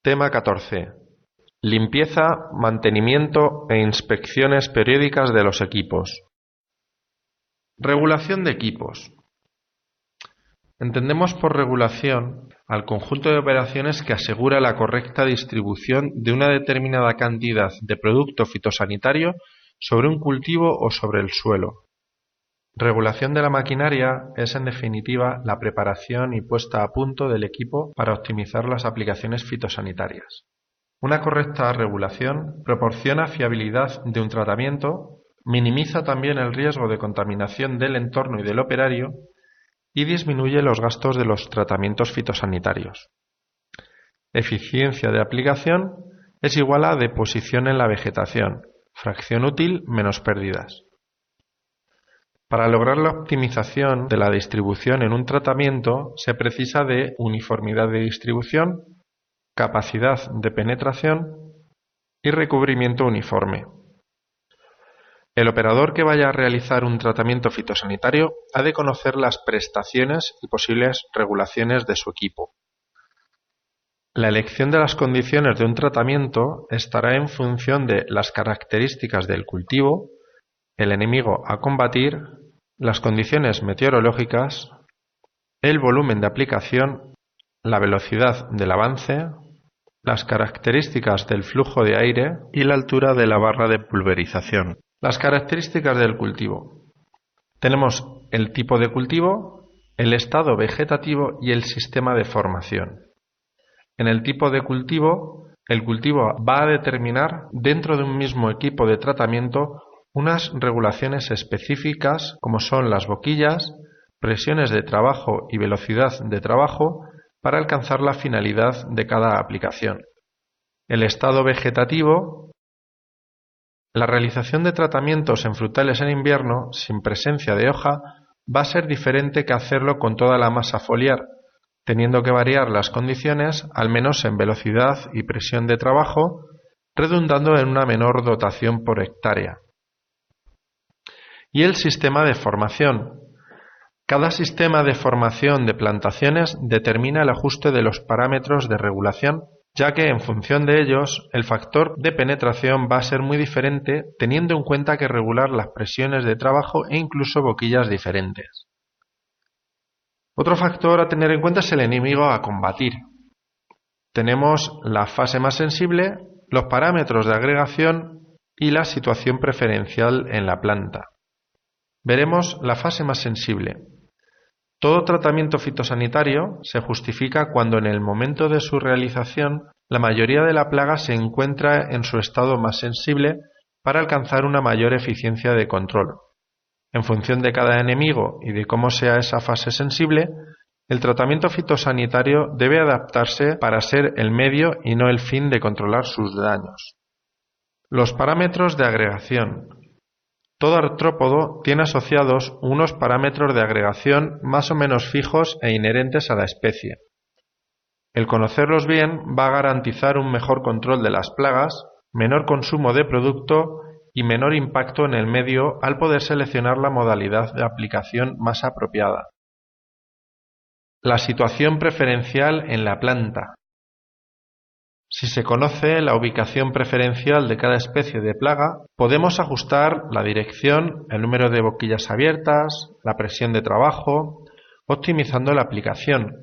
Tema 14. Limpieza, mantenimiento e inspecciones periódicas de los equipos. Regulación de equipos. Entendemos por regulación al conjunto de operaciones que asegura la correcta distribución de una determinada cantidad de producto fitosanitario sobre un cultivo o sobre el suelo. Regulación de la maquinaria es, en definitiva, la preparación y puesta a punto del equipo para optimizar las aplicaciones fitosanitarias. Una correcta regulación proporciona fiabilidad de un tratamiento, minimiza también el riesgo de contaminación del entorno y del operario y disminuye los gastos de los tratamientos fitosanitarios. Eficiencia de aplicación es igual a deposición en la vegetación, fracción útil menos pérdidas. Para lograr la optimización de la distribución en un tratamiento se precisa de uniformidad de distribución, capacidad de penetración y recubrimiento uniforme. El operador que vaya a realizar un tratamiento fitosanitario ha de conocer las prestaciones y posibles regulaciones de su equipo. La elección de las condiciones de un tratamiento estará en función de las características del cultivo, el enemigo a combatir, las condiciones meteorológicas, el volumen de aplicación, la velocidad del avance, las características del flujo de aire y la altura de la barra de pulverización. Las características del cultivo. Tenemos el tipo de cultivo, el estado vegetativo y el sistema de formación. En el tipo de cultivo, el cultivo va a determinar dentro de un mismo equipo de tratamiento unas regulaciones específicas como son las boquillas, presiones de trabajo y velocidad de trabajo para alcanzar la finalidad de cada aplicación. El estado vegetativo. La realización de tratamientos en frutales en invierno sin presencia de hoja va a ser diferente que hacerlo con toda la masa foliar, teniendo que variar las condiciones al menos en velocidad y presión de trabajo, redundando en una menor dotación por hectárea. Y el sistema de formación. Cada sistema de formación de plantaciones determina el ajuste de los parámetros de regulación, ya que en función de ellos el factor de penetración va a ser muy diferente, teniendo en cuenta que regular las presiones de trabajo e incluso boquillas diferentes. Otro factor a tener en cuenta es el enemigo a combatir. Tenemos la fase más sensible, los parámetros de agregación y la situación preferencial en la planta. Veremos la fase más sensible. Todo tratamiento fitosanitario se justifica cuando en el momento de su realización la mayoría de la plaga se encuentra en su estado más sensible para alcanzar una mayor eficiencia de control. En función de cada enemigo y de cómo sea esa fase sensible, el tratamiento fitosanitario debe adaptarse para ser el medio y no el fin de controlar sus daños. Los parámetros de agregación. Todo artrópodo tiene asociados unos parámetros de agregación más o menos fijos e inherentes a la especie. El conocerlos bien va a garantizar un mejor control de las plagas, menor consumo de producto y menor impacto en el medio al poder seleccionar la modalidad de aplicación más apropiada. La situación preferencial en la planta. Si se conoce la ubicación preferencial de cada especie de plaga, podemos ajustar la dirección, el número de boquillas abiertas, la presión de trabajo, optimizando la aplicación.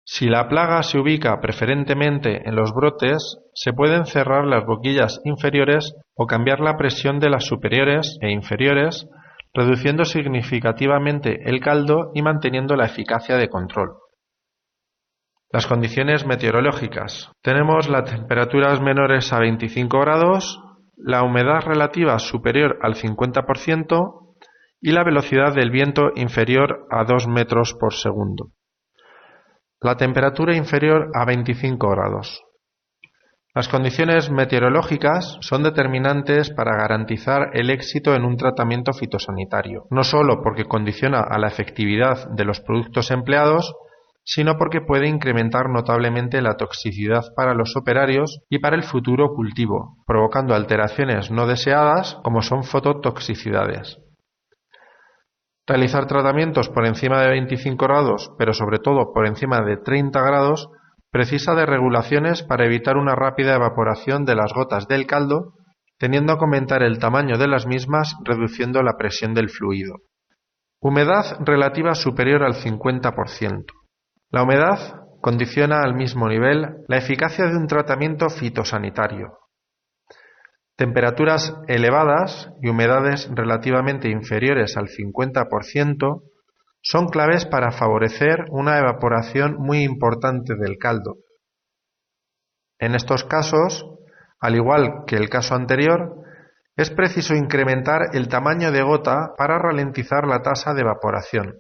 Si la plaga se ubica preferentemente en los brotes, se pueden cerrar las boquillas inferiores o cambiar la presión de las superiores e inferiores, reduciendo significativamente el caldo y manteniendo la eficacia de control. Las condiciones meteorológicas. Tenemos las temperaturas menores a 25 grados, la humedad relativa superior al 50% y la velocidad del viento inferior a 2 metros por segundo. La temperatura inferior a 25 grados. Las condiciones meteorológicas son determinantes para garantizar el éxito en un tratamiento fitosanitario, no solo porque condiciona a la efectividad de los productos empleados, sino porque puede incrementar notablemente la toxicidad para los operarios y para el futuro cultivo, provocando alteraciones no deseadas como son fototoxicidades. Realizar tratamientos por encima de 25 grados, pero sobre todo por encima de 30 grados, precisa de regulaciones para evitar una rápida evaporación de las gotas del caldo, teniendo que aumentar el tamaño de las mismas reduciendo la presión del fluido. Humedad relativa superior al 50%. La humedad condiciona al mismo nivel la eficacia de un tratamiento fitosanitario. Temperaturas elevadas y humedades relativamente inferiores al 50% son claves para favorecer una evaporación muy importante del caldo. En estos casos, al igual que el caso anterior, es preciso incrementar el tamaño de gota para ralentizar la tasa de evaporación.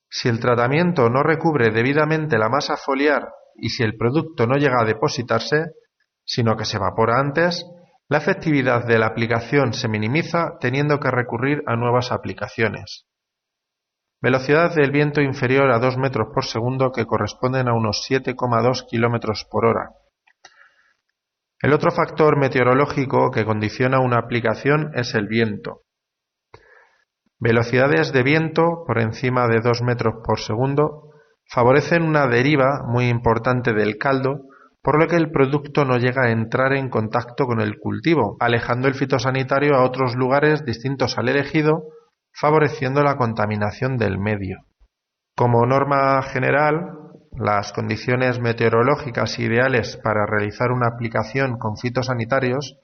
Si el tratamiento no recubre debidamente la masa foliar y si el producto no llega a depositarse, sino que se evapora antes, la efectividad de la aplicación se minimiza teniendo que recurrir a nuevas aplicaciones. Velocidad del viento inferior a 2 metros por segundo que corresponden a unos 7,2 km por hora. El otro factor meteorológico que condiciona una aplicación es el viento. Velocidades de viento por encima de 2 metros por segundo favorecen una deriva muy importante del caldo, por lo que el producto no llega a entrar en contacto con el cultivo, alejando el fitosanitario a otros lugares distintos al elegido, favoreciendo la contaminación del medio. Como norma general, las condiciones meteorológicas ideales para realizar una aplicación con fitosanitarios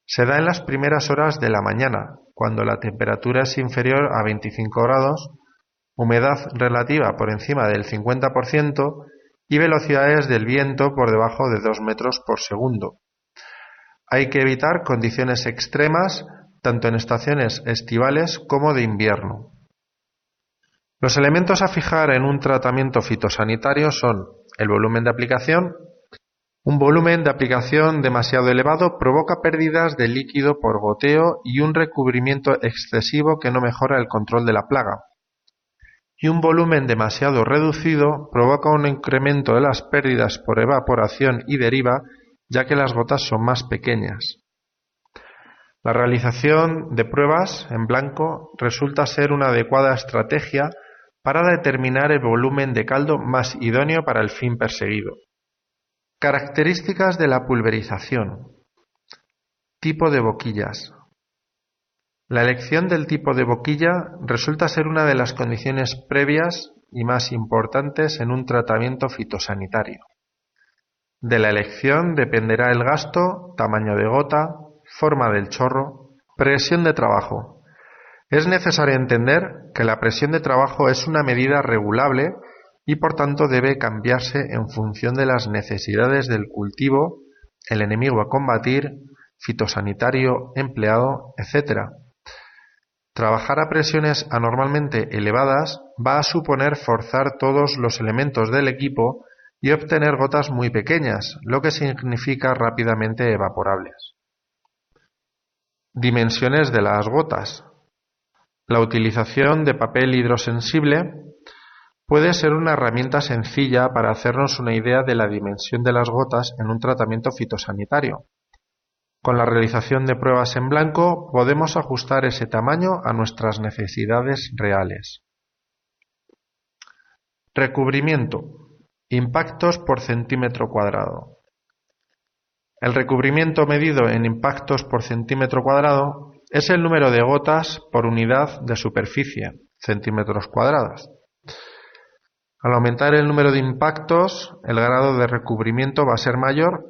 se da en las primeras horas de la mañana, cuando la temperatura es inferior a 25 grados, humedad relativa por encima del 50% y velocidades del viento por debajo de 2 metros por segundo. Hay que evitar condiciones extremas tanto en estaciones estivales como de invierno. Los elementos a fijar en un tratamiento fitosanitario son el volumen de aplicación. Un volumen de aplicación demasiado elevado provoca pérdidas de líquido por goteo y un recubrimiento excesivo que no mejora el control de la plaga. Y un volumen demasiado reducido provoca un incremento de las pérdidas por evaporación y deriva, ya que las gotas son más pequeñas. La realización de pruebas en blanco resulta ser una adecuada estrategia para determinar el volumen de caldo más idóneo para el fin perseguido. Características de la pulverización. Tipo de boquillas. La elección del tipo de boquilla resulta ser una de las condiciones previas y más importantes en un tratamiento fitosanitario. De la elección dependerá el gasto, tamaño de gota, forma del chorro, presión de trabajo. Es necesario entender que la presión de trabajo es una medida regulable y por tanto debe cambiarse en función de las necesidades del cultivo, el enemigo a combatir, fitosanitario empleado, etc. Trabajar a presiones anormalmente elevadas va a suponer forzar todos los elementos del equipo y obtener gotas muy pequeñas, lo que significa rápidamente evaporables. Dimensiones de las gotas. La utilización de papel hidrosensible puede ser una herramienta sencilla para hacernos una idea de la dimensión de las gotas en un tratamiento fitosanitario. Con la realización de pruebas en blanco podemos ajustar ese tamaño a nuestras necesidades reales. Recubrimiento. Impactos por centímetro cuadrado. El recubrimiento medido en impactos por centímetro cuadrado es el número de gotas por unidad de superficie, centímetros cuadrados. Al aumentar el número de impactos, el grado de recubrimiento va a ser mayor,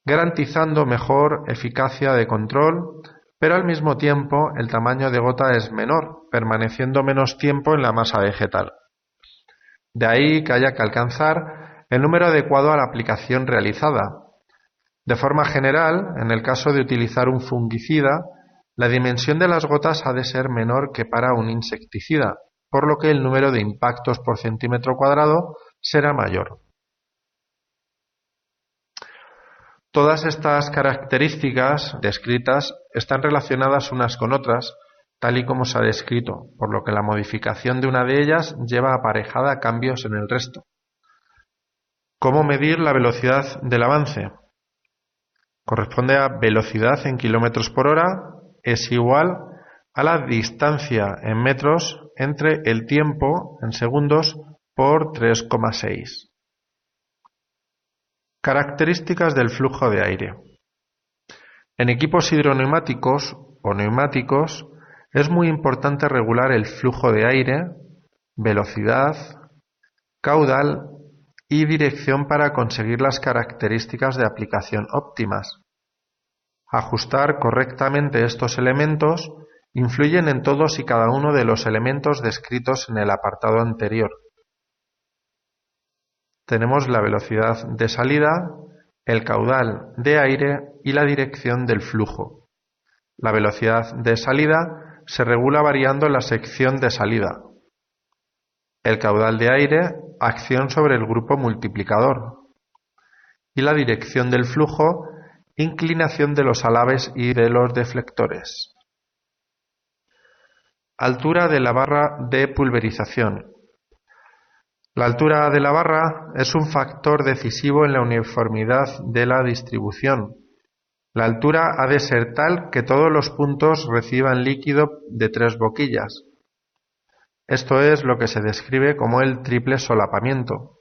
garantizando mejor eficacia de control, pero al mismo tiempo el tamaño de gota es menor, permaneciendo menos tiempo en la masa vegetal. De ahí que haya que alcanzar el número adecuado a la aplicación realizada. De forma general, en el caso de utilizar un fungicida, la dimensión de las gotas ha de ser menor que para un insecticida, por lo que el número de impactos por centímetro cuadrado será mayor. Todas estas características descritas están relacionadas unas con otras, tal y como se ha descrito, por lo que la modificación de una de ellas lleva aparejada cambios en el resto. ¿Cómo medir la velocidad del avance? Corresponde a velocidad en kilómetros por hora, es igual a la distancia en metros entre el tiempo en segundos por 3,6. Características del flujo de aire. En equipos hidroneumáticos o neumáticos es muy importante regular el flujo de aire, velocidad, caudal y dirección para conseguir las características de aplicación óptimas. Ajustar correctamente estos elementos influyen en todos y cada uno de los elementos descritos en el apartado anterior. Tenemos la velocidad de salida, el caudal de aire y la dirección del flujo. La velocidad de salida se regula variando la sección de salida. El caudal de aire, acción sobre el grupo multiplicador. Y la dirección del flujo, inclinación de los alaves y de los deflectores. Altura de la barra de pulverización. La altura de la barra es un factor decisivo en la uniformidad de la distribución. La altura ha de ser tal que todos los puntos reciban líquido de 3 boquillas. Esto es lo que se describe como el triple solapamiento.